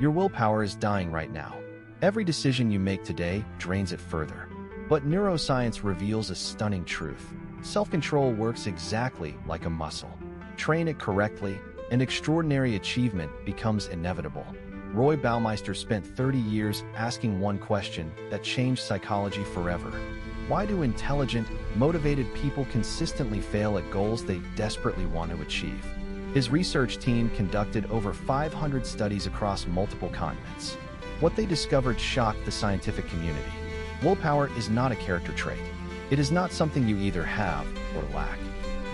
Your willpower is dying right now. Every decision you make today drains it further. But neuroscience reveals a stunning truth. Self-control works exactly like a muscle. Train it correctly, and extraordinary achievement becomes inevitable. Roy Baumeister spent 30 years asking one question that changed psychology forever. Why do intelligent, motivated people consistently fail at goals they desperately want to achieve? His research team conducted over 500 studies across multiple continents. What they discovered shocked the scientific community. Willpower is not a character trait. It is not something you either have or lack.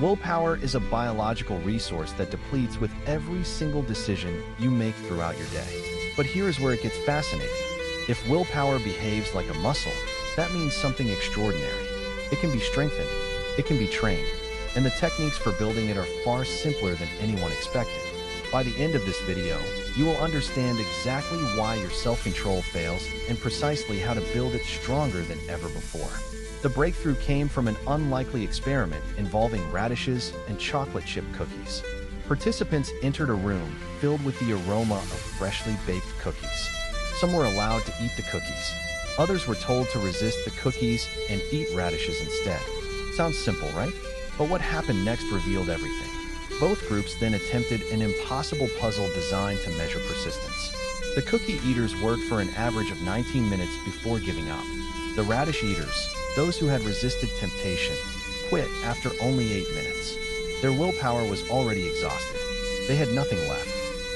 Willpower is a biological resource that depletes with every single decision you make throughout your day. But here is where it gets fascinating. If willpower behaves like a muscle, that means something extraordinary. It can be strengthened, it can be trained, and the techniques for building it are far simpler than anyone expected. By the end of this video, you will understand exactly why your self-control fails and precisely how to build it stronger than ever before. The breakthrough came from an unlikely experiment involving radishes and chocolate chip cookies. Participants entered a room filled with the aroma of freshly baked cookies. Some were allowed to eat the cookies. Others were told to resist the cookies and eat radishes instead. Sounds simple, right? But what happened next revealed everything. Both groups then attempted an impossible puzzle designed to measure persistence. The cookie eaters worked for an average of 19 minutes before giving up. The radish eaters, those who had resisted temptation, quit after only 8 minutes. Their willpower was already exhausted. They had nothing left.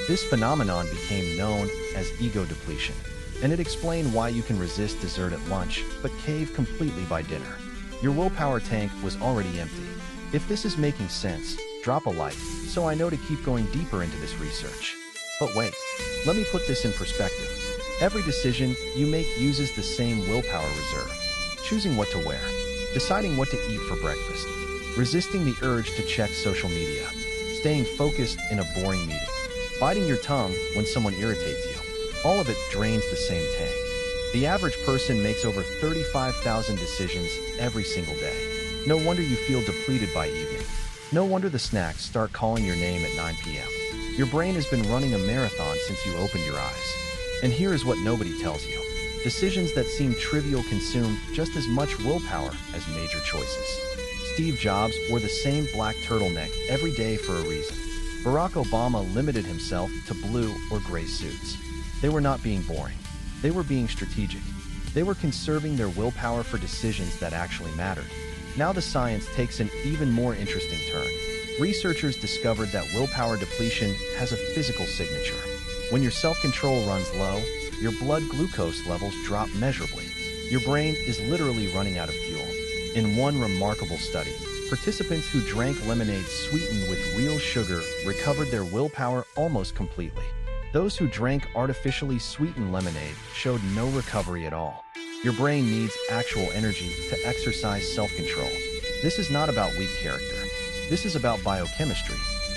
This phenomenon became known as ego depletion, and it explained why you can resist dessert at lunch but cave completely by dinner. Your willpower tank was already empty. If this is making sense, drop a like so I know to keep going deeper into this research. But wait, let me put this in perspective. Every decision you make uses the same willpower reserve. Choosing what to wear, deciding what to eat for breakfast, resisting the urge to check social media, staying focused in a boring meeting, biting your tongue when someone irritates you. All of it drains the same tank. The average person makes over 35,000 decisions every single day. No wonder you feel depleted by evening. No wonder the snacks start calling your name at 9 p.m. Your brain has been running a marathon since you opened your eyes. And here is what nobody tells you. Decisions that seem trivial consume just as much willpower as major choices. Steve Jobs wore the same black turtleneck every day for a reason. Barack Obama limited himself to blue or gray suits. They were not being boring. They were being strategic. They were conserving their willpower for decisions that actually mattered. Now the science takes an even more interesting turn. Researchers discovered that willpower depletion has a physical signature. When your self-control runs low, your blood glucose levels drop measurably. Your brain is literally running out of fuel. In one remarkable study, participants who drank lemonade sweetened with real sugar recovered their willpower almost completely. Those who drank artificially sweetened lemonade showed no recovery at all. Your brain needs actual energy to exercise self-control. This is not about weak character. This is about biochemistry.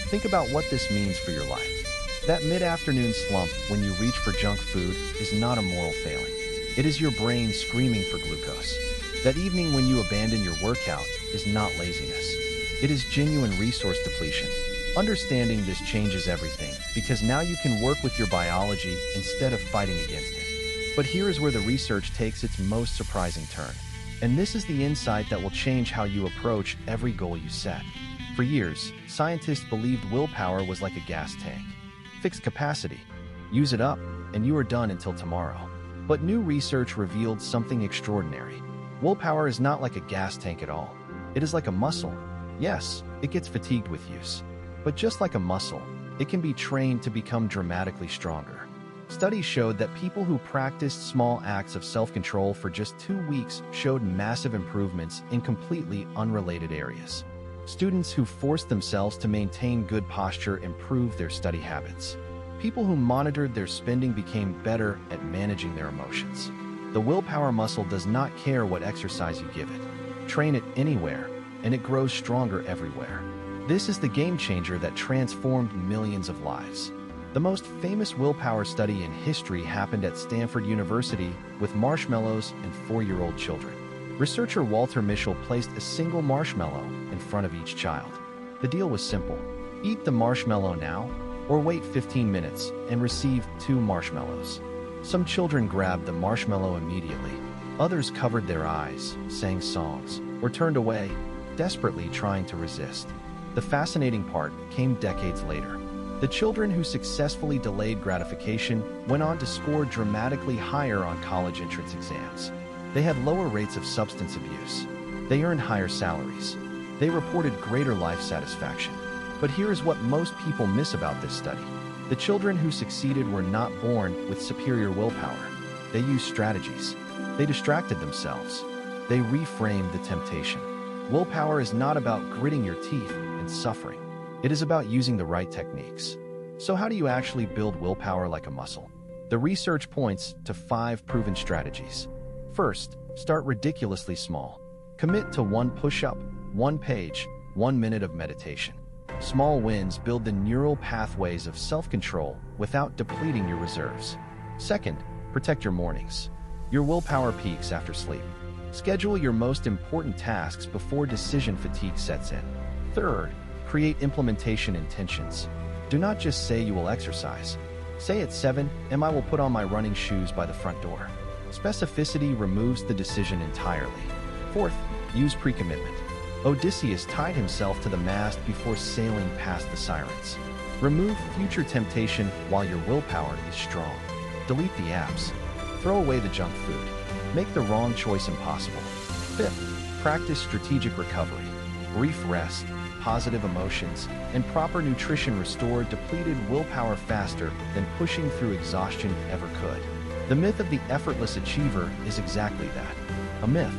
Think about what this means for your life. That mid-afternoon slump when you reach for junk food is not a moral failing. It is your brain screaming for glucose. That evening when you abandon your workout is not laziness. It is genuine resource depletion. Understanding this changes everything because now you can work with your biology instead of fighting against it. But here is where the research takes its most surprising turn. And this is the insight that will change how you approach every goal you set. For years, scientists believed willpower was like a gas tank. Fixed capacity. Use it up, and you are done until tomorrow. But new research revealed something extraordinary. Willpower is not like a gas tank at all. It is like a muscle. Yes, it gets fatigued with use. But just like a muscle, it can be trained to become dramatically stronger. Studies showed that people who practiced small acts of self-control for just 2 weeks showed massive improvements in completely unrelated areas. Students who forced themselves to maintain good posture improved their study habits. People who monitored their spending became better at managing their emotions. The willpower muscle does not care what exercise you give it. Train it anywhere, and it grows stronger everywhere. This is the game changer that transformed millions of lives. The most famous willpower study in history happened at Stanford University with marshmallows and 4-year-old children. Researcher Walter Mischel placed a single marshmallow in front of each child. The deal was simple. Eat the marshmallow now, or wait 15 minutes and receive 2 marshmallows. Some children grabbed the marshmallow immediately. Others covered their eyes, sang songs, or turned away, desperately trying to resist. The fascinating part came decades later. The children who successfully delayed gratification went on to score dramatically higher on college entrance exams. They had lower rates of substance abuse. They earned higher salaries. They reported greater life satisfaction. But here is what most people miss about this study. The children who succeeded were not born with superior willpower. They used strategies. They distracted themselves. They reframed the temptation. Willpower is not about gritting your teeth and suffering. It is about using the right techniques. So how do you actually build willpower like a muscle? The research points to 5 proven strategies. First, start ridiculously small. Commit to 1 push-up, 1 page, 1 minute of meditation. Small wins build the neural pathways of self-control without depleting your reserves. Second, protect your mornings. Your willpower peaks after sleep. Schedule your most important tasks before decision fatigue sets in. Third, create implementation intentions. Do not just say you will exercise. Say at 7 a.m. I will put on my running shoes by the front door. Specificity removes the decision entirely. Fourth, use pre-commitment. Odysseus tied himself to the mast before sailing past the sirens. Remove future temptation while your willpower is strong. Delete the apps. Throw away the junk food. Make the wrong choice impossible. Fifth, practice strategic recovery. Brief rest, positive emotions, and proper nutrition restore depleted willpower faster than pushing through exhaustion ever could. The myth of the effortless achiever is exactly that, a myth.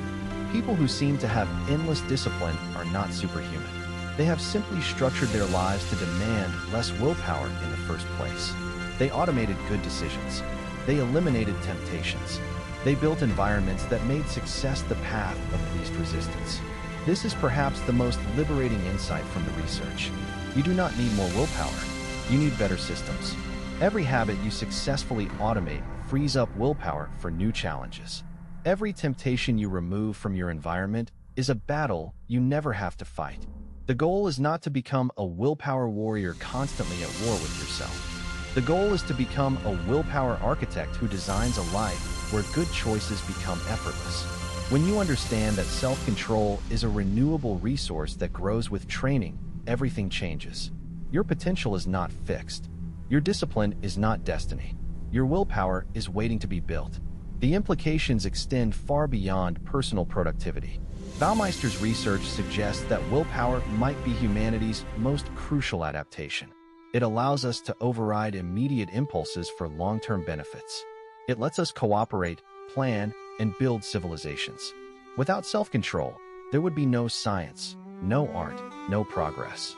People who seem to have endless discipline are not superhuman. They have simply structured their lives to demand less willpower in the first place. They automated good decisions. They eliminated temptations. They built environments that made success the path of least resistance. This is perhaps the most liberating insight from the research. You do not need more willpower. You need better systems. Every habit you successfully automate frees up willpower for new challenges. Every temptation you remove from your environment is a battle you never have to fight. The goal is not to become a willpower warrior constantly at war with yourself. The goal is to become a willpower architect who designs a life where good choices become effortless. When you understand that self-control is a renewable resource that grows with training, everything changes. Your potential is not fixed. Your discipline is not destiny. Your willpower is waiting to be built. The implications extend far beyond personal productivity. Baumeister's research suggests that willpower might be humanity's most crucial adaptation. It allows us to override immediate impulses for long-term benefits. It lets us cooperate, plan, and build civilizations. Without self-control, there would be no science, no art, no progress.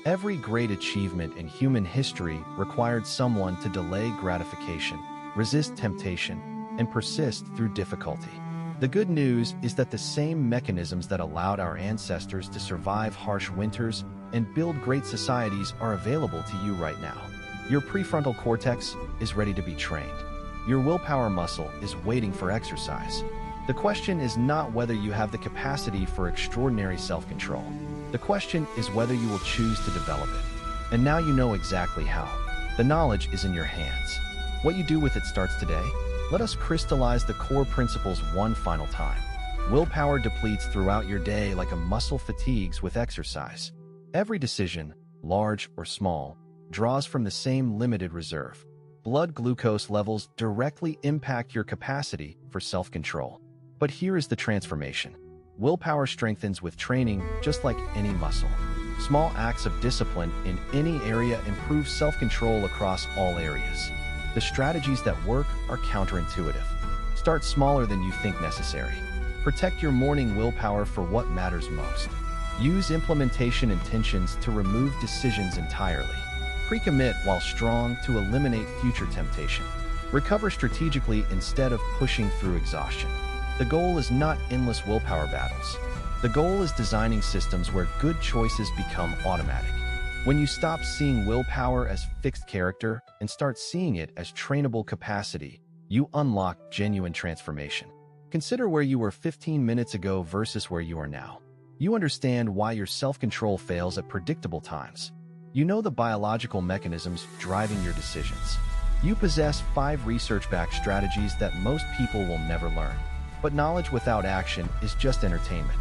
Every great achievement in human history required someone to delay gratification, resist temptation, and persist through difficulty. The good news is that the same mechanisms that allowed our ancestors to survive harsh winters and build great societies are available to you right now. Your prefrontal cortex is ready to be trained. Your willpower muscle is waiting for exercise. The question is not whether you have the capacity for extraordinary self-control. The question is whether you will choose to develop it. And now you know exactly how. The knowledge is in your hands. What you do with it starts today. Let us crystallize the core principles one final time. Willpower depletes throughout your day like a muscle fatigues with exercise. Every decision, large or small, draws from the same limited reserve. Blood glucose levels directly impact your capacity for self-control. But here is the transformation. Willpower strengthens with training just like any muscle. Small acts of discipline in any area improve self-control across all areas. The strategies that work are counterintuitive. Start smaller than you think necessary. Protect your morning willpower for what matters most. Use implementation intentions to remove decisions entirely. Pre-commit while strong to eliminate future temptation. Recover strategically instead of pushing through exhaustion. The goal is not endless willpower battles. The goal is designing systems where good choices become automatic. When you stop seeing willpower as fixed character and start seeing it as trainable capacity, you unlock genuine transformation. Consider where you were 15 minutes ago versus where you are now. You understand why your self-control fails at predictable times. You know the biological mechanisms driving your decisions. You possess 5 research-backed strategies that most people will never learn. But knowledge without action is just entertainment.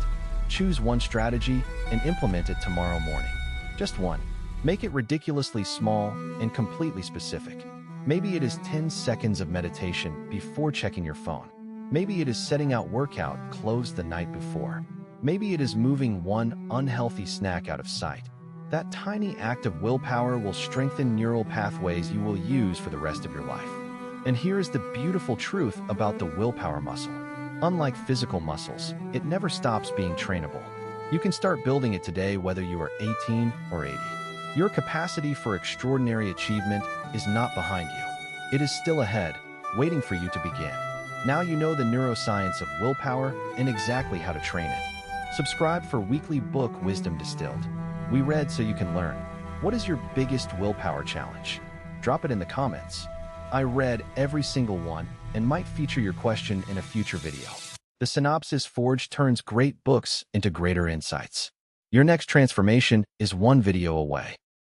Choose one strategy and implement it tomorrow morning. Just one. Make it ridiculously small and completely specific. Maybe it is 10 seconds of meditation before checking your phone. Maybe it is setting out workout clothes the night before. Maybe it is moving one unhealthy snack out of sight. That tiny act of willpower will strengthen neural pathways you will use for the rest of your life. And here is the beautiful truth about the willpower muscle. Unlike physical muscles, it never stops being trainable. You can start building it today whether you are 18 or 80. Your capacity for extraordinary achievement is not behind you. It is still ahead, waiting for you to begin. Now you know the neuroscience of willpower and exactly how to train it. Subscribe for weekly book Wisdom Distilled. We read so you can learn. What is your biggest willpower challenge? Drop it in the comments. I read every single one and might feature your question in a future video. The Synopsis Forge turns great books into greater insights. Your next transformation is one video away.